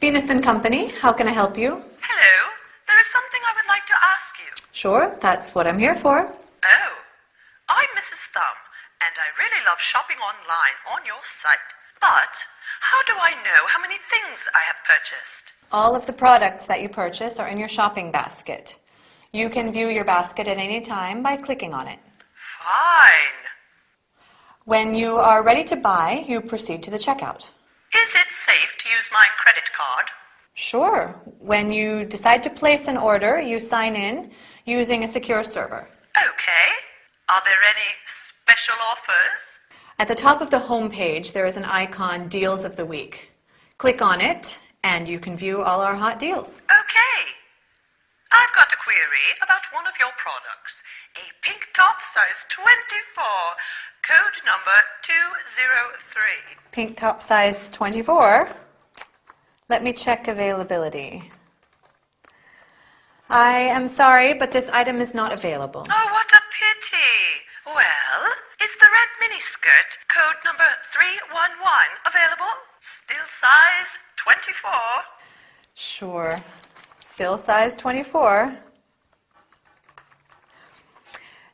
Venus and Company, how can I help you? Hello, there is something I would like to ask you. Sure, that's what I'm here for. Oh, I'm Mrs. Thumb, and I really love shopping online on your site. But how do I know how many things I have purchased? All of the products that you purchase are in your shopping basket. You can view your basket at any time by clicking on it. Fine. When you are ready to buy, you proceed to the checkout. Is it safe to use my credit card? Sure. When you decide to place an order, you sign in using a secure server. Okay. Are there any special offers? At the top of the home page, there is an icon, Deals of the Week. Click on it, and you can view all our hot deals. Okay. I've got a query about one of your products. A pink top, size 24, code number 203. Pink top size 24. Let me check availability. I am sorry, but this item is not available. Oh, what a pity. Well, is the red miniskirt, code number 311, available? Still size 24. Sure. Still size 24.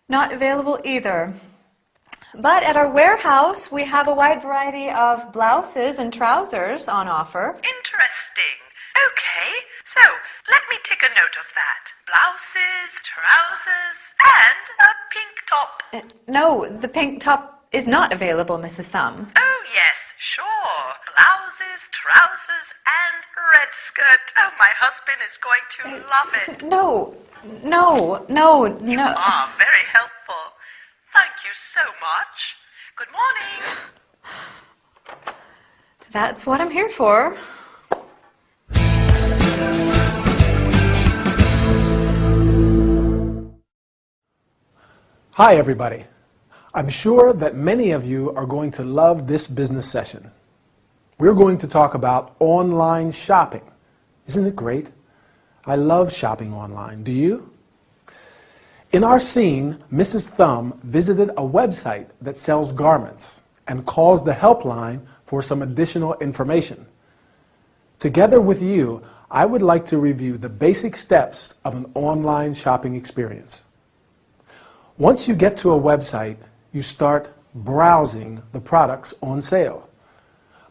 Not available either. But at our warehouse, we have a wide variety of blouses and trousers on offer. Interesting. Okay, so let me take a note of that. Blouses, trousers, and a pink top. No, the pink top is not available, Mrs. Thumb. Oh, yes, sure. Blouses, trousers, and red skirt. Oh, my husband is going to love it. No. You are very helpful. Thank you so much. Good morning. That's what I'm here for. Hi, everybody. I'm sure that many of you are going to love this business session. We're going to talk about online shopping. Isn't it great? I love shopping online. Do you? In our scene, Mrs. Thumb visited a website that sells garments and calls the helpline for some additional information. Together with you, I would like to review the basic steps of an online shopping experience. Once you get to a website, you start browsing the products on sale.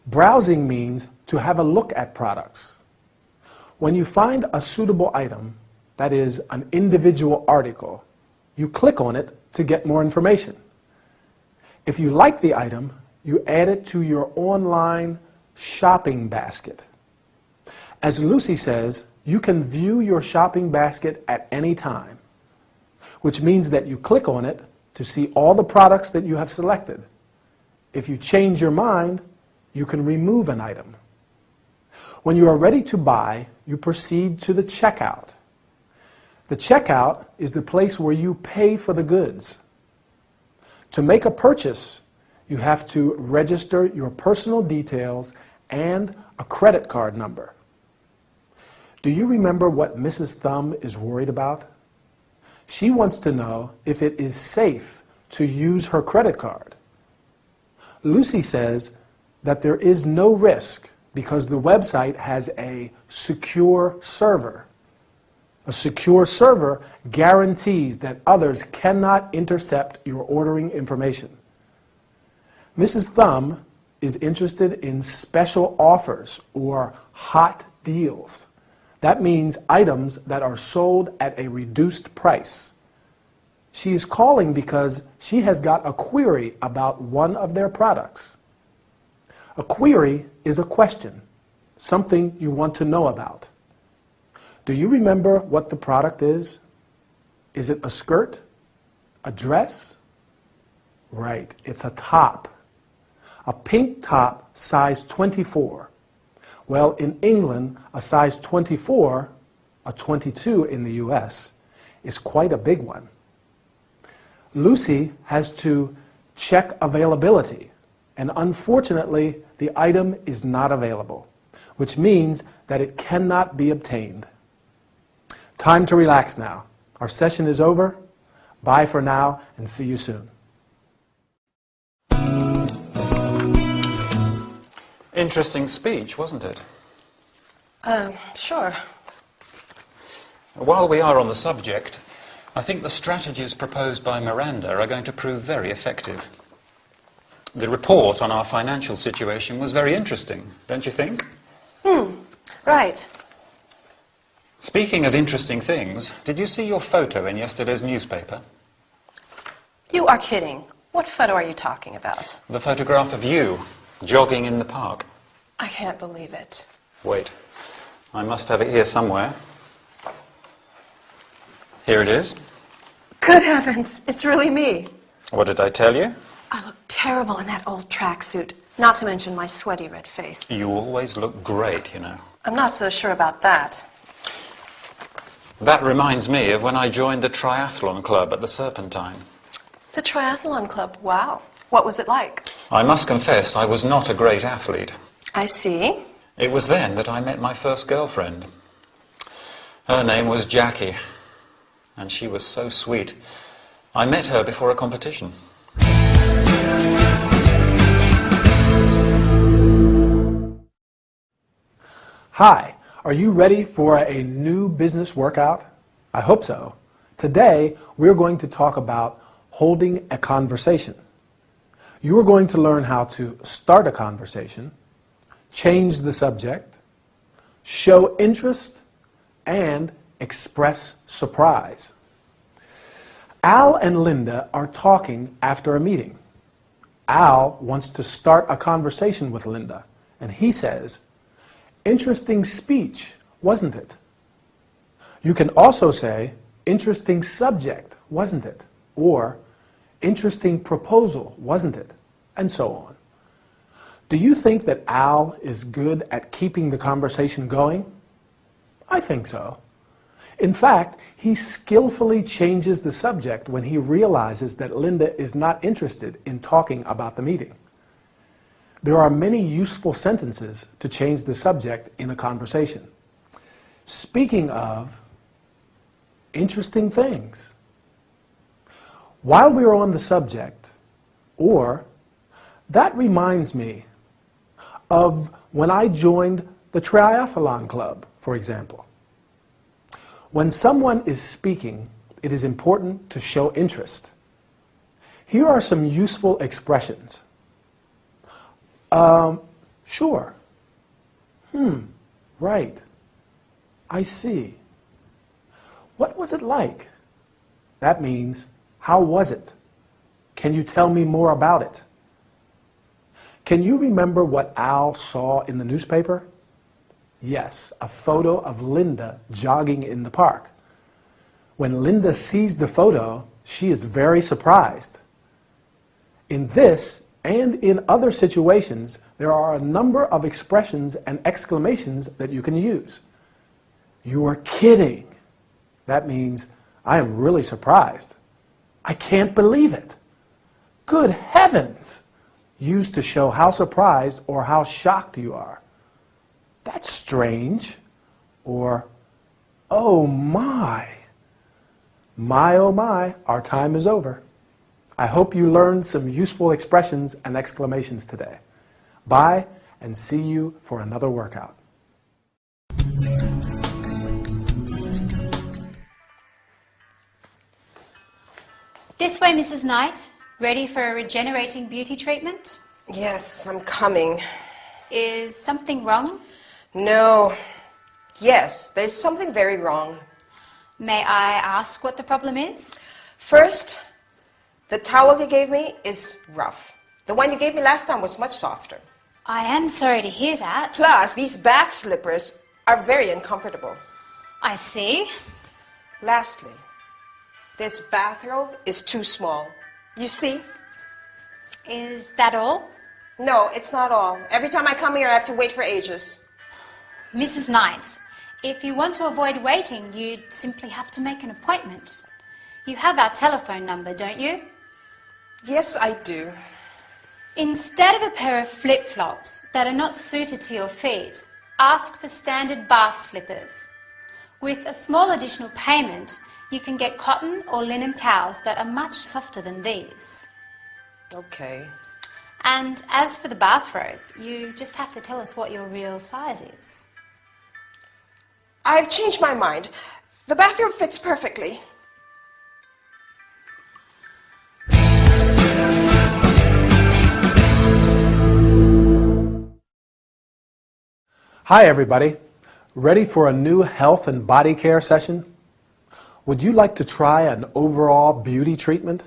Browsing means to have a look at products. When you find a suitable item, that is, an individual article, you click on it to get more information. If you like the item, you add it to your online shopping basket. As Lucy says, you can view your shopping basket at any time, which means that you click on it to see all the products that you have selected. If you change your mind, you can remove an item. When you are ready to buy, you proceed to the checkout. The checkout is the place where you pay for the goods. To make a purchase, you have to register your personal details and a credit card number. Do you remember what Mrs. Thumb is worried about? She wants to know if it is safe to use her credit card. Lucy says that there is no risk because the website has a secure server. A secure server guarantees that others cannot intercept your ordering information. Mrs. Thumb is interested in special offers or hot deals. That means items that are sold at a reduced price. She is calling because she has got a query about one of their products. A query is a question, something you want to know about. Do you remember what the product is? Is it a skirt? A dress? Right, it's a top. A pink top, size 24. Well, in England, a size 24, a 22 in the US, is quite a big one. Lucy has to check availability, and unfortunately, the item is not available, which means that it cannot be obtained. Time to relax now. Our session is over. Bye for now, and see you soon. Interesting speech, wasn't it? Sure. While we are on the subject, I think the strategies proposed by Miranda are going to prove very effective. The report on our financial situation was very interesting, don't you think? Right. Speaking of interesting things, did you see your photo in yesterday's newspaper? You are kidding. What photo are you talking about? The photograph of you, jogging in the park. I can't believe it. Wait, I must have it here somewhere. Here it is. Good heavens, it's really me. What did I tell you? I look terrible in that old tracksuit, not to mention my sweaty red face. You always look great, you know. I'm not so sure about that. That reminds me of when I joined the triathlon club at the Serpentine. The triathlon club, wow. What was it like? I must confess I was not a great athlete. I see. It was then that I met my first girlfriend. Her name was Jackie, and she was so sweet. I met her before a competition. Hi, are you ready for a new business workout? I hope so. Today, we're going to talk about holding a conversation. You are going to learn how to start a conversation, change the subject, show interest, and express surprise. Al and Linda are talking after a meeting. Al wants to start a conversation with Linda, and he says, "Interesting speech, wasn't it?" You can also say, "Interesting subject, wasn't it?" Or, "Interesting proposal, wasn't it?" And so on. Do you think that Al is good at keeping the conversation going? I think so. In fact, he skillfully changes the subject when he realizes that Linda is not interested in talking about the meeting. There are many useful sentences to change the subject in a conversation. Speaking of interesting things, while we are on the subject, or that reminds me of when I joined the triathlon club, for example. When someone is speaking, it is important to show interest. Here are some useful expressions. Sure. Right. I see. What was it like? That means, how was it? Can you tell me more about it? Can you remember what Al saw in the newspaper? Yes, a photo of Linda jogging in the park. When Linda sees the photo, she is very surprised. In this and in other situations, there are a number of expressions and exclamations that you can use. You are kidding. That means, I am really surprised. I can't believe it. Good heavens! Used to show how surprised or how shocked you are. That's strange. Or, oh my. My, oh my, our time is over. I hope you learned some useful expressions and exclamations today. Bye, and see you for another workout. This way, Mrs. Knight. Ready for a regenerating beauty treatment? Yes, I'm coming. Is something wrong? No. Yes, there's something very wrong. May I ask what the problem is? First, the towel you gave me is rough. The one you gave me last time was much softer. I am sorry to hear that. Plus, these bath slippers are very uncomfortable. I see. Lastly, this bathrobe is too small. You see? Is that all? No, it's not all. Every time I come here, I have to wait for ages. Mrs. Knight, if you want to avoid waiting, you'd simply have to make an appointment. You have our telephone number, don't you? Yes, I do. Instead of a pair of flip-flops that are not suited to your feet, ask for standard bath slippers. With a small additional payment, you can get cotton or linen towels that are much softer than these. Okay. And as for the bathrobe, you just have to tell us what your real size is. I've changed my mind. The bathrobe fits perfectly. Hi everybody. Ready for a new health and body care session? Would you like to try an overall beauty treatment?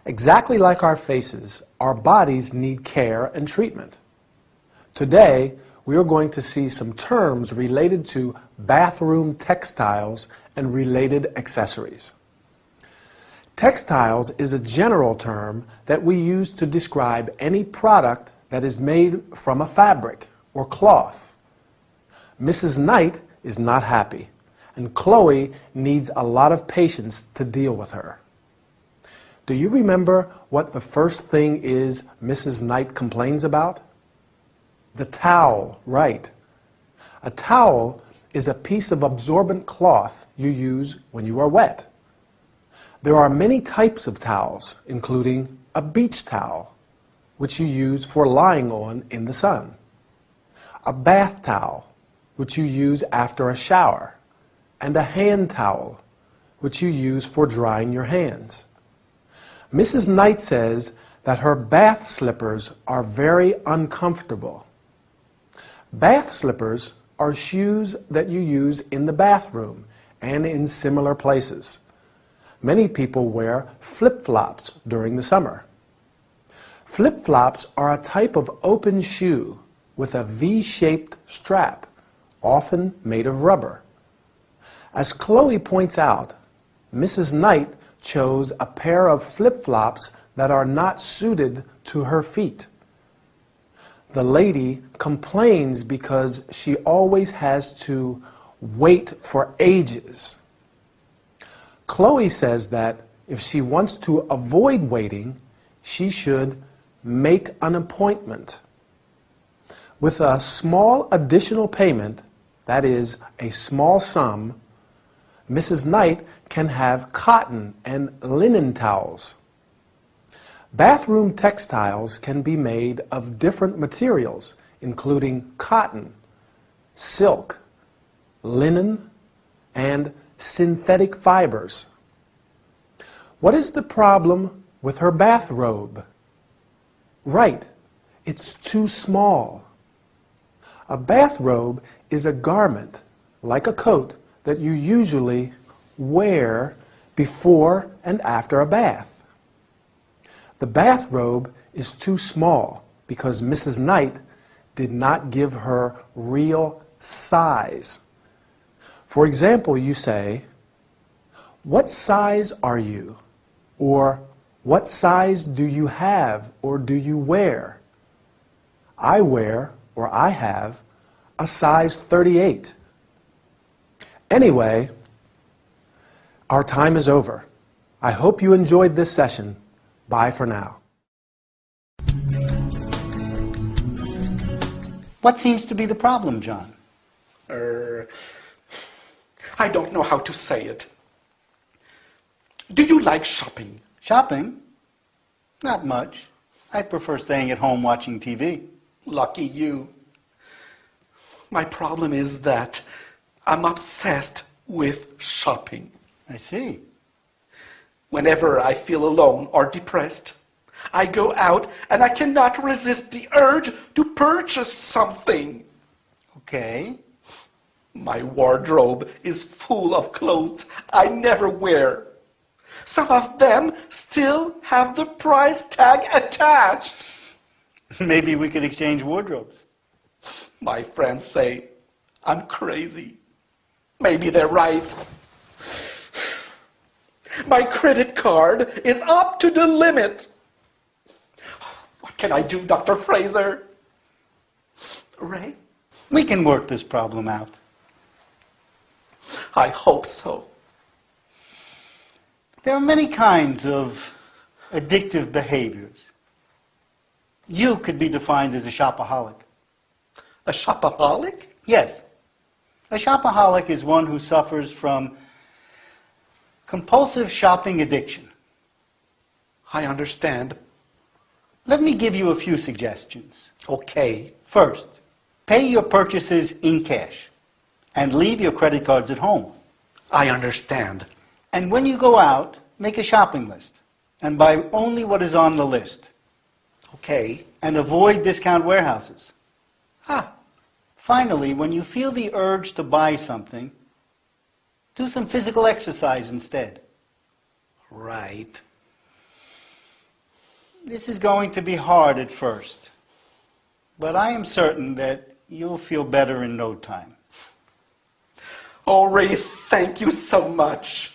Exactly like our faces, our bodies need care and treatment. Today, we are going to see some terms related to bathroom textiles and related accessories. Textiles is a general term that we use to describe any product that is made from a fabric or cloth. Mrs. Knight is not happy, and Chloe needs a lot of patience to deal with her. Do you remember what the first thing is Mrs. Knight complains about? The towel, right. A towel is a piece of absorbent cloth you use when you are wet. There are many types of towels, including a beach towel, which you use for lying on in the sun. A bath towel, which you use after a shower, and a hand towel, which you use for drying your hands. Mrs. Knight says that her bath slippers are very uncomfortable. Bath slippers are shoes that you use in the bathroom and in similar places. Many people wear flip-flops during the summer. Flip-flops are a type of open shoe with a V-shaped strap, often made of rubber. As Chloe points out, Mrs. Knight chose a pair of flip-flops that are not suited to her feet. The lady complains because she always has to wait for ages. Chloe says that if she wants to avoid waiting, she should make an appointment. With a small additional payment, that is, a small sum, Mrs. Knight can have cotton and linen towels. Bathroom textiles can be made of different materials, including cotton, silk, linen, and synthetic fibers. What is the problem with her bathrobe? Right, it's too small. A bathrobe is a garment, like a coat, that you usually wear before and after a bath. The bathrobe is too small because Mrs. Knight did not give her real size. For example, you say, "What size are you?" Or, "What size do you have or do you wear?" I wear, or I have, a size 38. Anyway, our time is over. I hope you enjoyed this session. Bye for now. What seems to be the problem, John? I don't know how to say it. Do you like shopping? Shopping? Not much. I prefer staying at home watching TV. Lucky you. My problem is that I'm obsessed with shopping. I see. Whenever I feel alone or depressed, I go out and I cannot resist the urge to purchase something. Okay. My wardrobe is full of clothes I never wear. Some of them still have the price tag attached. Maybe we could exchange wardrobes. My friends say I'm crazy. Maybe they're right. My credit card is up to the limit. What can I do, Dr. Fraser? Ray? We can work this problem out. I hope so. There are many kinds of addictive behaviors. You could be defined as a shopaholic. A shopaholic? Yes. A shopaholic is one who suffers from compulsive shopping addiction. I understand. Let me give you a few suggestions. Okay. First, pay your purchases in cash. and leave your credit cards at home. I understand. And when you go out, make a shopping list and buy only what is on the list. Okay. And avoid discount warehouses. Ah, Finally, when you feel the urge to buy something, do some physical exercise instead. right. This is going to be hard at first, but I am certain that you'll feel better in no time. Oh, Ray, thank you so much.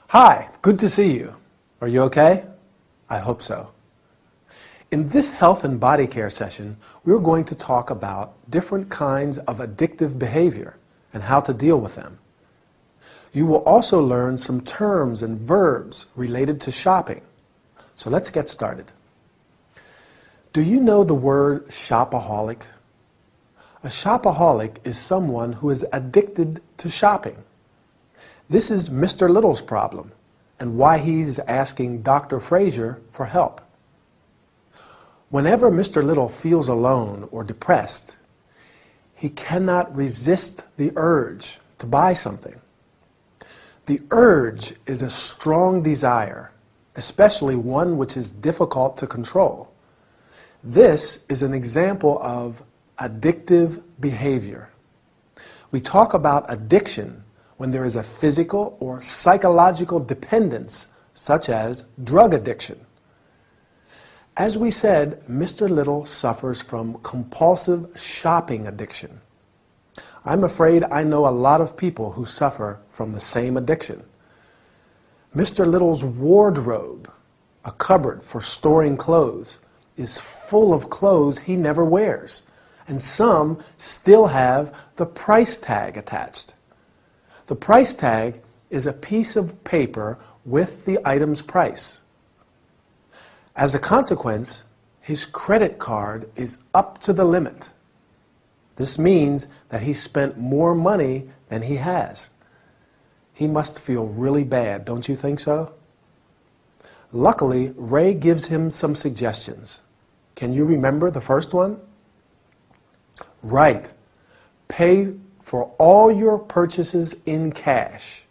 Hi, good to see you. Are you okay? I hope so. In this health and body care session, we're going to talk about different kinds of addictive behavior and how to deal with them. You will also learn some terms and verbs related to shopping. So let's get started. Do you know the word shopaholic? A shopaholic is someone who is addicted to shopping. This is Mr. Little's problem and why he's asking Dr. Fraser for help. Whenever Mr. Little feels alone or depressed, he cannot resist the urge to buy something. The urge is a strong desire, especially one which is difficult to control. This is an example of addictive behavior. We talk about addiction when there is a physical or psychological dependence, such as drug addiction. As we said, Mr. Little suffers from compulsive shopping addiction. I'm afraid I know a lot of people who suffer from the same addiction. Mr. Little's wardrobe, a cupboard for storing clothes, is full of clothes he never wears, and some still have the price tag attached. The price tag is a piece of paper with the item's price. As a consequence, his credit card is up to the limit. This means that he spent more money than he has. He must feel really bad, don't you think so? Luckily, Ray gives him some suggestions. Can you remember the first one? Right. Pay for all your purchases in cash.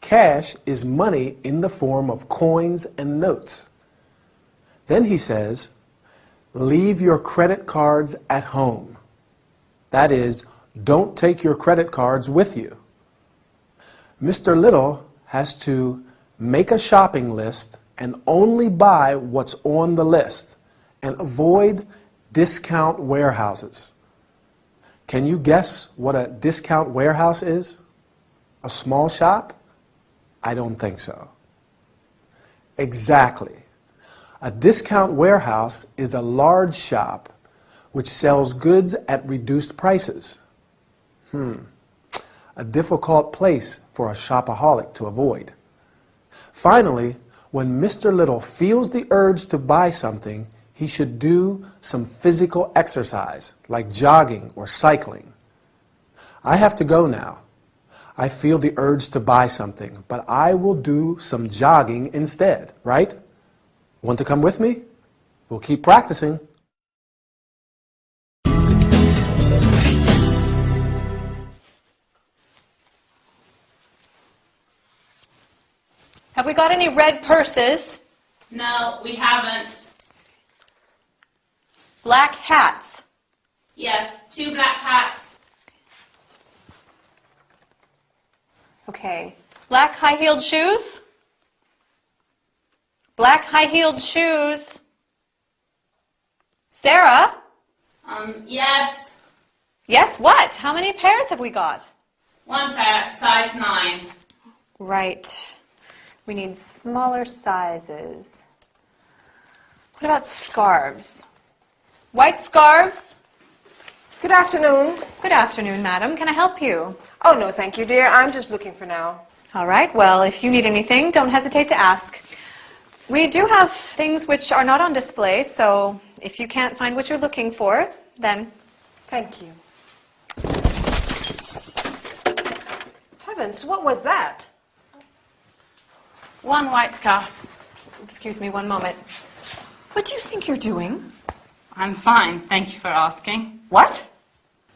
Cash is money in the form of coins and notes. Then he says, leave your credit cards at home. That is, don't take your credit cards with you. Mr. Little has to make a shopping list and only buy what's on the list and avoid discount warehouses. Can you guess what a discount warehouse is? A small shop? I don't think so. Exactly. A discount warehouse is a large shop which sells goods at reduced prices. A difficult place for a shopaholic to avoid. Finally, when Mr. Little feels the urge to buy something, he should do some physical exercise, like jogging or cycling. I have to go now. I feel the urge to buy something, but I will do some jogging instead, right? Want to come with me? We'll keep practicing. Have we got any red purses? No, we haven't. Black hats? Yes, 2 black hats. Okay. Black high-heeled shoes? Black high-heeled shoes. Sarah? Yes. Yes, what? How many pairs have we got? 1 pair, size 9. Right. We need smaller sizes. What about scarves? White scarves? Good afternoon. Good afternoon, madam. Can I help you? Oh, no, thank you, dear. I'm just looking for now. All right. Well, if you need anything, don't hesitate to ask. We do have things which are not on display, so if you can't find what you're looking for, then... Thank you. Heavens, what was that? 1 white scarf. Excuse me one moment. What do you think you're doing? I'm fine, thank you for asking. What?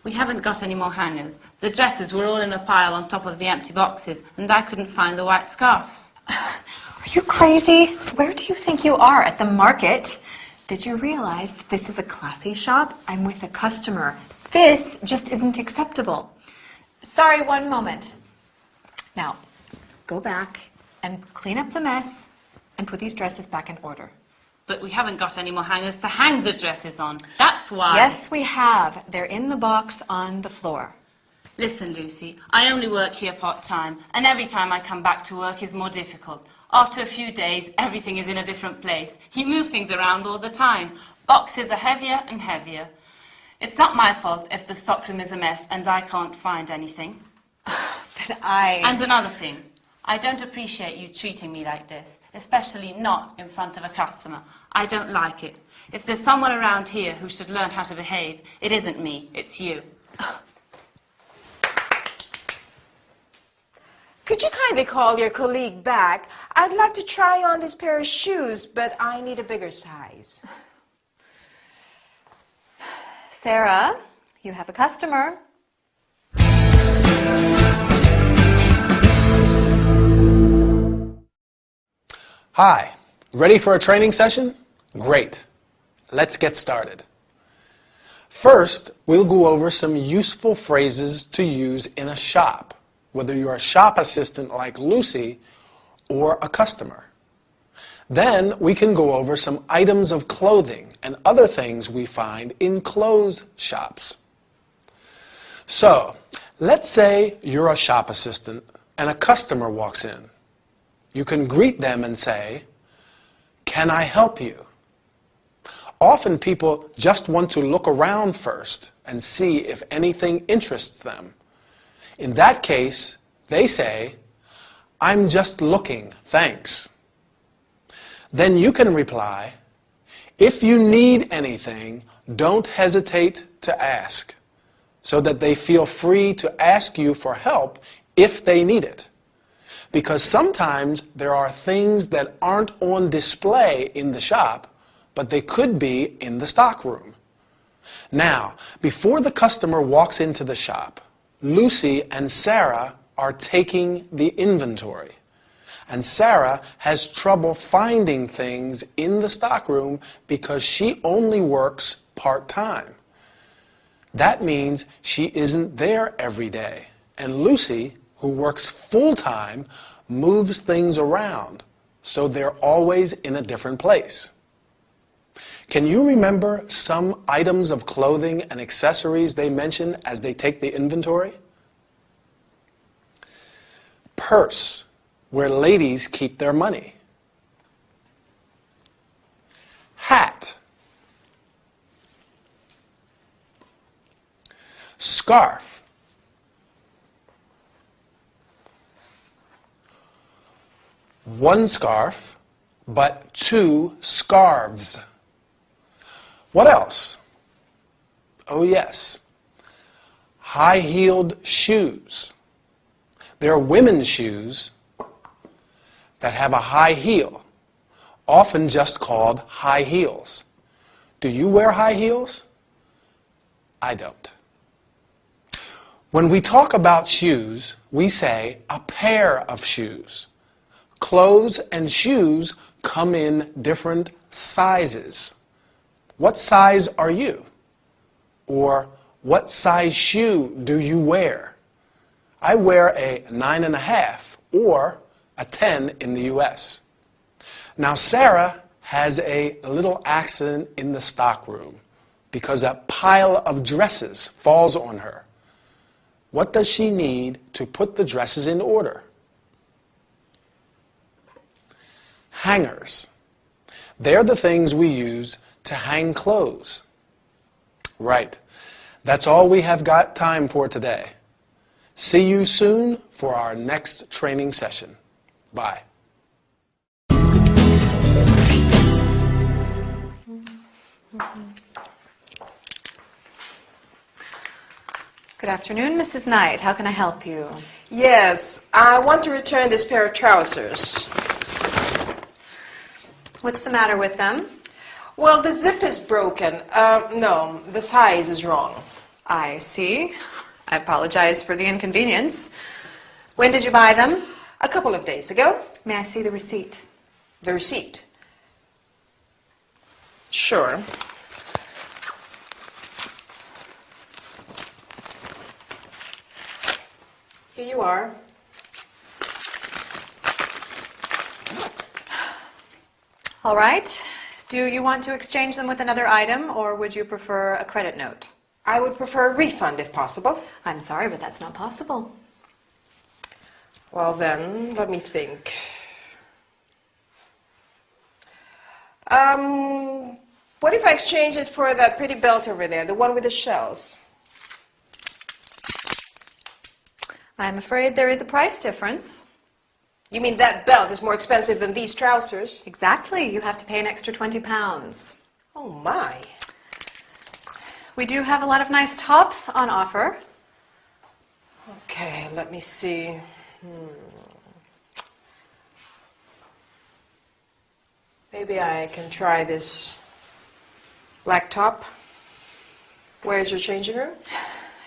We haven't got any more hangers. The dresses were all in a pile on top of the empty boxes, and I couldn't find the white scarves. Are you crazy? Where do you think you are? At the market? Did you realize that this is a classy shop? I'm with a customer. This just isn't acceptable. Sorry, one moment. Now, go back and clean up the mess and put these dresses back in order. But we haven't got any more hangers to hang the dresses on. That's why. Yes, we have. They're in the box on the floor. Listen, Lucy, I only work here part-time, and every time I come back to work is more difficult. After a few days, everything is in a different place. You move things around all the time. Boxes are heavier and heavier. It's not my fault if the stockroom is a mess and I can't find anything. And another thing, I don't appreciate you treating me like this, especially not in front of a customer. I don't like it. If there's someone around here who should learn how to behave, it isn't me, it's you. Could you kindly call your colleague back? I'd like to try on this pair of shoes, but I need a bigger size. Sarah, you have a customer. Hi, ready for a training session? Great. Let's get started. First, we'll go over some useful phrases to use in a shop, whether you're a shop assistant like Lucy or a customer. Then we can go over some items of clothing and other things we find in clothes shops. So, let's say you're a shop assistant and a customer walks in. You can greet them and say, "Can I help you?" Often people just want to look around first and see if anything interests them. In that case, they say, "I'm just looking, thanks." Then you can reply, "If you need anything, don't hesitate to ask," so that they feel free to ask you for help if they need it. Because sometimes there are things that aren't on display in the shop, but they could be in the stockroom. Now, before the customer walks into the shop, Lucy and Sarah are taking the inventory. And Sarah has trouble finding things in the stockroom because she only works part-time. That means she isn't there every day. And Lucy, who works full-time, moves things around, so they're always in a different place. Can you remember some items of clothing and accessories they mention as they take the inventory? Purse, where ladies keep their money. Hat. Scarf. One scarf, but two scarves. What else? Oh yes, high-heeled shoes. There are women's shoes that have a high heel, often just called high heels. Do you wear high heels? I don't. When we talk about shoes, we say a pair of shoes. Clothes and shoes come in different sizes. What size are you? Or what size shoe do you wear? I wear a 9.5 or a 10 in the US. Now Sarah has a little accident in the stockroom because a pile of dresses falls on her. What does she need to put the dresses in order? Hangers. They're the things we use to hang clothes. Right. That's all we have got time for today. See you soon for our next training session. Bye. Good afternoon, Mrs. Knight. How can I help you? Yes, I want to return this pair of trousers. What's the matter with them? Well, the zip is broken. No, the size is wrong. I see. I apologize for the inconvenience. When did you buy them? A couple of days ago. May I see the receipt? The receipt? Sure. Here you are. All right. Do you want to exchange them with another item, or would you prefer a credit note? I would prefer a refund if possible. I'm sorry, but that's not possible. Well then, let me think. What if I exchange it for that pretty belt over there, the one with the shells? I'm afraid there is a price difference. You mean that belt is more expensive than these trousers? Exactly. You have to pay an extra 20 pounds. Oh my. We do have a lot of nice tops on offer. Okay, let me see. Maybe I can try this black top. Where's your changing room?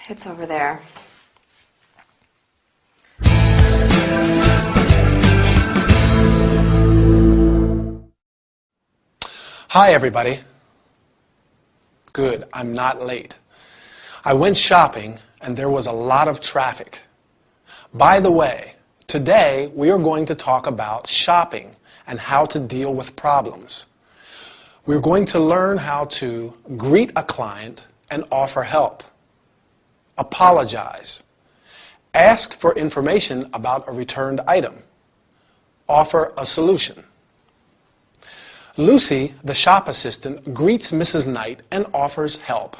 It's over there. Hi, everybody. Good, I'm not late. I went shopping and there was a lot of traffic. By the way, today we are going to talk about shopping and how to deal with problems. We're going to learn how to greet a client and offer help, apologize, ask for information about a returned item, offer a solution. Lucy, the shop assistant, greets Mrs. Knight and offers help.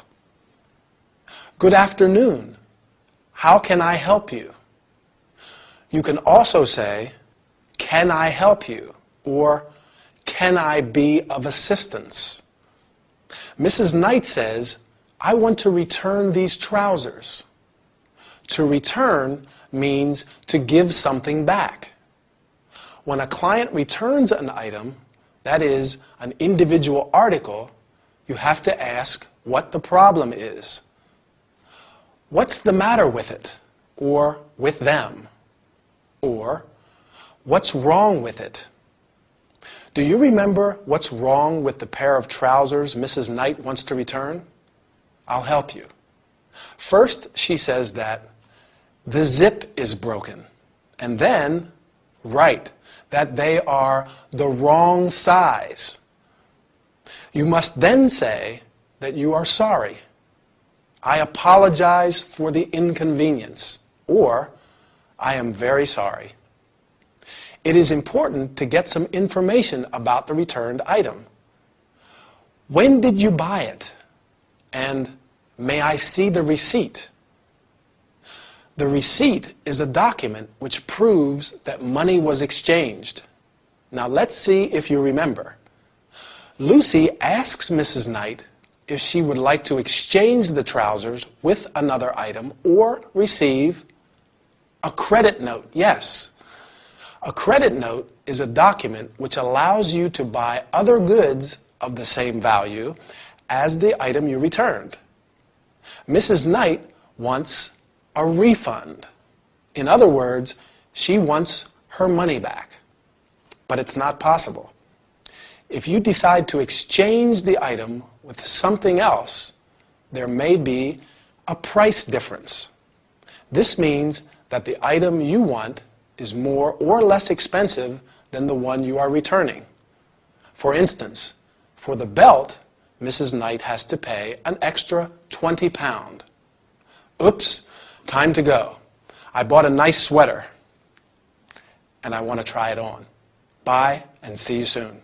Good afternoon. How can I help you? You can also say, can I help you? Or, can I be of assistance? Mrs. Knight says, I want to return these trousers. To return means to give something back. When a client returns an item, that is, an individual article, you have to ask what the problem is. What's the matter with it? Or with them? Or, what's wrong with it? Do you remember what's wrong with the pair of trousers Mrs. Knight wants to return? I'll help you. First, she says that the zip is broken. And then, right, that they are the wrong size. You must then say that you are sorry. I apologize for the inconvenience. Or, I am very sorry. It is important to get some information about the returned item. When did you buy it? And may I see the receipt? The receipt is a document which proves that money was exchanged. Now let's see if you remember. Lucy asks Mrs. Knight if she would like to exchange the trousers with another item or receive a credit note. Yes. A credit note is a document which allows you to buy other goods of the same value as the item you returned. Mrs. Knight wants a refund. In other words, she wants her money back. But it's not possible. If you decide to exchange the item with something else, there may be a price difference. This means that the item you want is more or less expensive than the one you are returning. For instance, for the belt, Mrs. Knight has to pay an extra 20 pounds. Oops, time to go. I bought a nice sweater and I want to try it on. Bye and see you soon.